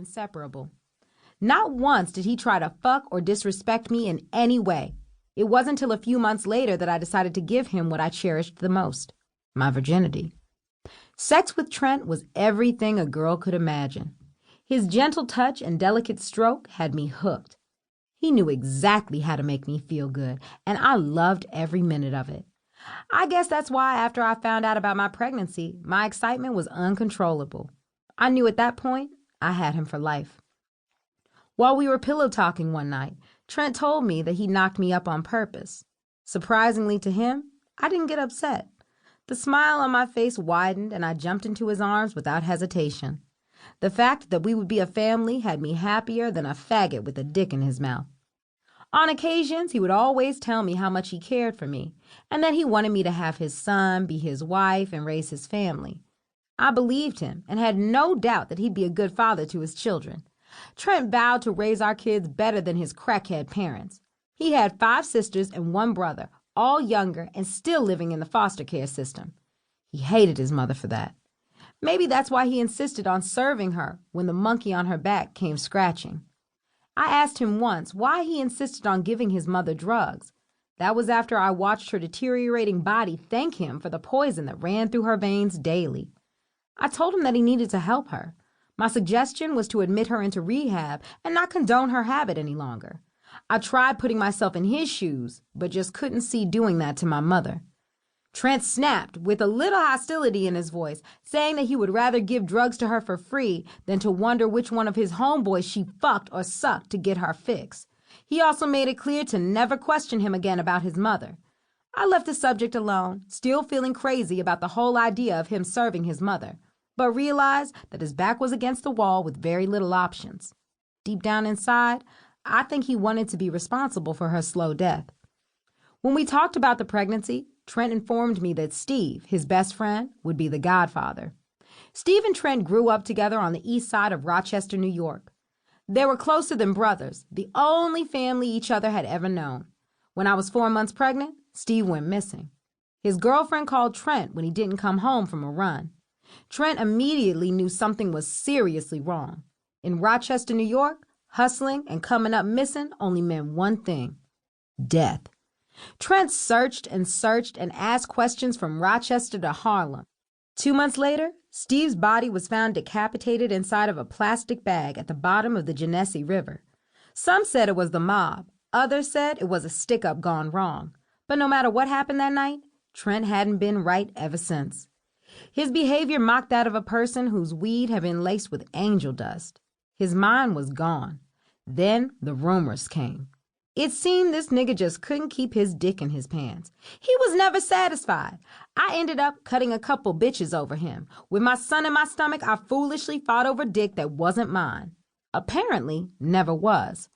inseparable. Not once did he try to fuck or disrespect me in any way. It wasn't until a few months later that I decided to give him what I cherished the most, my virginity. Sex with Trent was everything a girl could imagine. His gentle touch and delicate stroke had me hooked. He knew exactly how to make me feel good, and I loved every minute of it. I guess that's why after I found out about my pregnancy, my excitement was uncontrollable. I knew at that point I had him for life. While we were pillow talking one night, Trent told me that he knocked me up on purpose. Surprisingly to him, I didn't get upset. The smile on my face widened and I jumped into his arms without hesitation. The fact that we would be a family had me happier than a faggot with a dick in his mouth. On occasions, he would always tell me how much he cared for me and that he wanted me to have his son, be his wife, and raise his family. I believed him and had no doubt that he'd be a good father to his children. Trent vowed to raise our kids better than his crackhead parents. He had 5 sisters and 1 brother, all younger and still living in the foster care system. He hated his mother for that. Maybe that's why he insisted on serving her when the monkey on her back came scratching. I asked him once why he insisted on giving his mother drugs. That was after I watched her deteriorating body thank him for the poison that ran through her veins daily. I told him that he needed to help her. My suggestion was to admit her into rehab and not condone her habit any longer. I tried putting myself in his shoes, but just couldn't see doing that to my mother. Trent snapped with a little hostility in his voice, saying that he would rather give drugs to her for free than to wonder which one of his homeboys she fucked or sucked to get her fix. He also made it clear to never question him again about his mother. I left the subject alone, still feeling crazy about the whole idea of him serving his mother, but realized that his back was against the wall with very little options. Deep down inside, I think he wanted to be responsible for her slow death. When we talked about the pregnancy, Trent informed me that Steve, his best friend, would be the godfather. Steve and Trent grew up together on the east side of Rochester, New York. They were closer than brothers, the only family each other had ever known. When I was 4 months pregnant, Steve went missing. His girlfriend called Trent when he didn't come home from a run. Trent immediately knew something was seriously wrong. In Rochester, New York, hustling and coming up missing only meant one thing: death. Trent searched and asked questions from Rochester to Harlem. 2 months later, Steve's body was found decapitated inside of a plastic bag at the bottom of the Genesee River. Some said it was the mob. Others said it was a stick-up gone wrong. But no matter what happened that night, Trent hadn't been right ever since. His behavior mocked that of a person whose weed had been laced with angel dust. His mind was gone. Then the rumors came. It seemed this nigga just couldn't keep his dick in his pants. He was never satisfied. I ended up cutting a couple bitches over him. With my son in my stomach, I foolishly fought over dick that wasn't mine. Apparently, never was.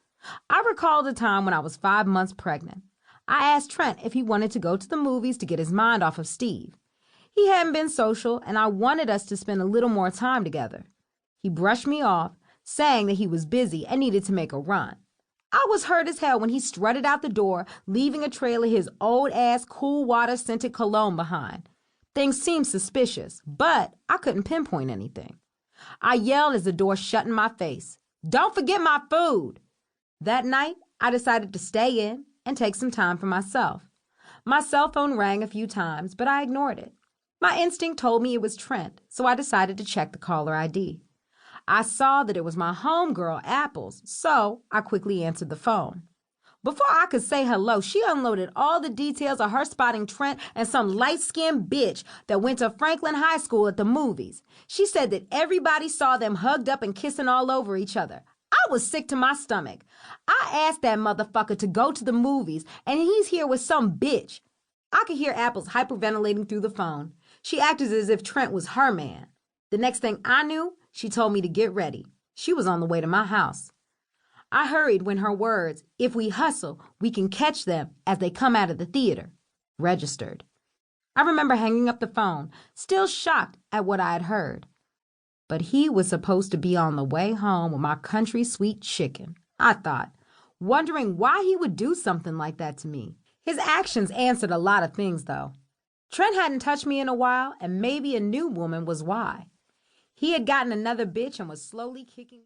I recalled a time when I was 5 months pregnant. I asked Trent if he wanted to go to the movies to get his mind off of Steve. He hadn't been social, and I wanted us to spend a little more time together. He brushed me off, saying that he was busy and needed to make a run. I was hurt as hell when he strutted out the door, leaving a trail of his old-ass cool water-scented cologne behind. Things seemed suspicious, but I couldn't pinpoint anything. I yelled as the door shut in my face, "Don't forget my food!" That night, I decided to stay in and take some time for myself. My cell phone rang a few times, but I ignored it. My instinct told me it was Trent, so I decided to check the caller ID. I saw that it was my homegirl, Apples, so I quickly answered the phone. Before I could say hello, she unloaded all the details of her spotting Trent and some light-skinned bitch that went to Franklin High School at the movies. She said that everybody saw them hugged up and kissing all over each other. I was sick to my stomach. I asked that motherfucker to go to the movies, and he's here with some bitch. I could hear Apples hyperventilating through the phone. She acted as if Trent was her man. The next thing I knew, she told me to get ready. She was on the way to my house. I hurried when her words, "If we hustle, we can catch them as they come out of the theater," registered. I remember hanging up the phone, still shocked at what I had heard. But he was supposed to be on the way home with my country sweet chicken, I thought, wondering why he would do something like that to me. His actions answered a lot of things, though. Trent hadn't touched me in a while, and maybe a new woman was why. He had gotten another bitch and was slowly kicking